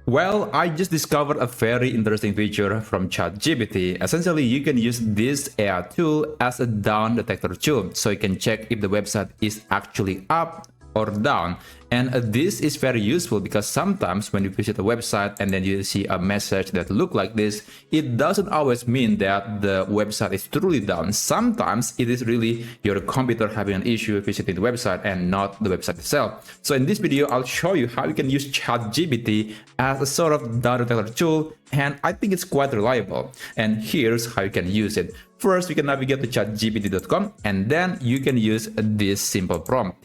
Well, I just discovered a very interesting feature from ChatGPT. Essentially, you can use this AI tool as a down detector tool, so you can check if the website is actually up or down. And this is very useful because sometimes when you visit a website and then you see a message that look like this, it doesn't always mean that the website is truly down. Sometimes it is really your computer having an issue visiting the website and not the website itself. So in this video, I'll show you how you can use ChatGPT as a sort of down detector tool, and I think it's quite reliable. And here's how you can use it. First, you can navigate to chatgpt.com and then you can use this simple prompt.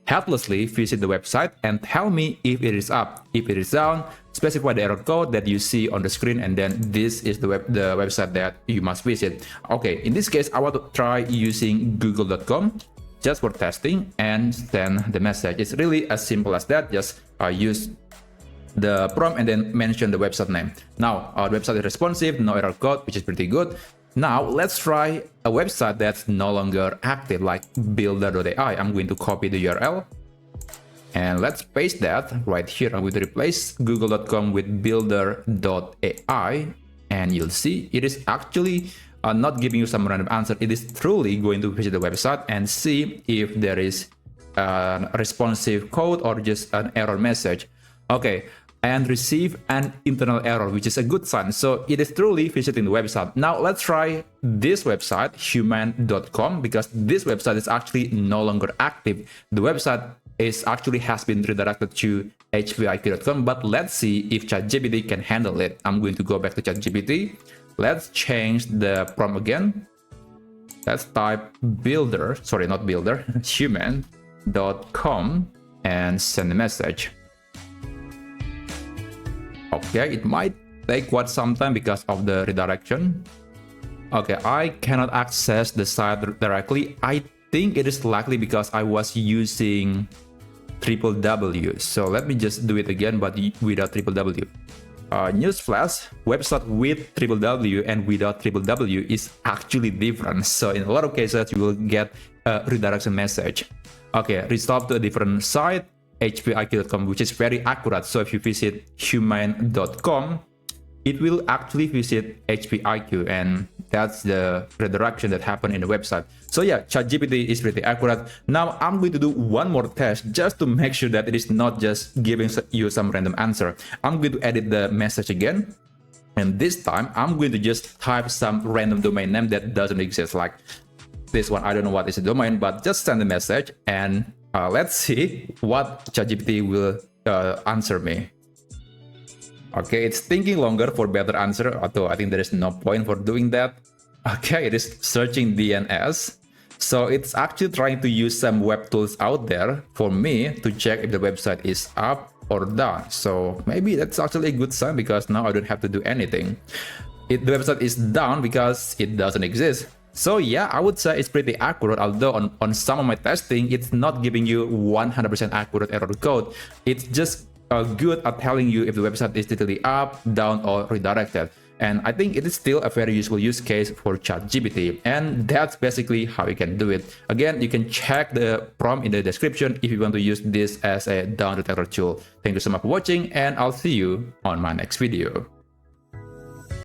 Helplessly visit the website and tell me if it is up. If it is down, specify the error code that you see on the screen, and then this is the website that you must visit. Okay, in this case, I want to try using google.com just for testing and send the message. It's really as simple as that. Just use the prompt and then mention the website name. Now, our website is responsive, no error code, which is pretty good. Now, let's try a website that's no longer active, like builder.ai. I'm going to copy the URL and let's paste that right here. I'm going to replace google.com with builder.ai, and you'll see it is actually not giving you some random answer. It is truly going to visit the website and see if there is a responsive code or just an error message. Okay, and receive an internal error, which is a good sign. So it is truly visiting the website. Now let's try this website, human.com, because this website is actually no longer active. The website has been redirected to hpiq.com, but let's see if ChatGPT can handle it. I'm going to go back to ChatGPT. Let's change the prompt again. Let's type human.com and send a message. Okay, it might take quite some time because of the redirection. Okay, I cannot access the site directly. I think it is likely because I was using www. So let me just do it again, but without www. Newsflash, website with www and without www is actually different. So in a lot of cases, you will get a redirection message. Okay, restart to a different site, hpiq.com, which is very accurate. So if you visit human.com, it will actually visit hpiq, and that's the redirection that happened in the website. So yeah, ChatGPT is pretty accurate. Now I'm going to do one more test just to make sure that it is not just giving you some random answer. I'm going to edit the message again, and this time I'm going to just type some random domain name that doesn't exist, like this one. I don't know what is the domain, but just send the message, and let's see what ChatGPT will answer me. Okay, it's thinking longer for better answer, although I think there is no point for doing that. Okay, it is searching DNS. So it's actually trying to use some web tools out there for me to check if the website is up or down. So maybe that's actually a good sign, because now I don't have to do anything. The website is down because it doesn't exist. So yeah, I would say it's pretty accurate, although on some of my testing, it's not giving you 100% accurate error code. It's just good at telling you if the website is literally up, down, or redirected. And I think it is still a very useful use case for ChatGPT. And that's basically how you can do it. Again, you can check the prompt in the description if you want to use this as a down detector tool. Thank you so much for watching, and I'll see you on my next video.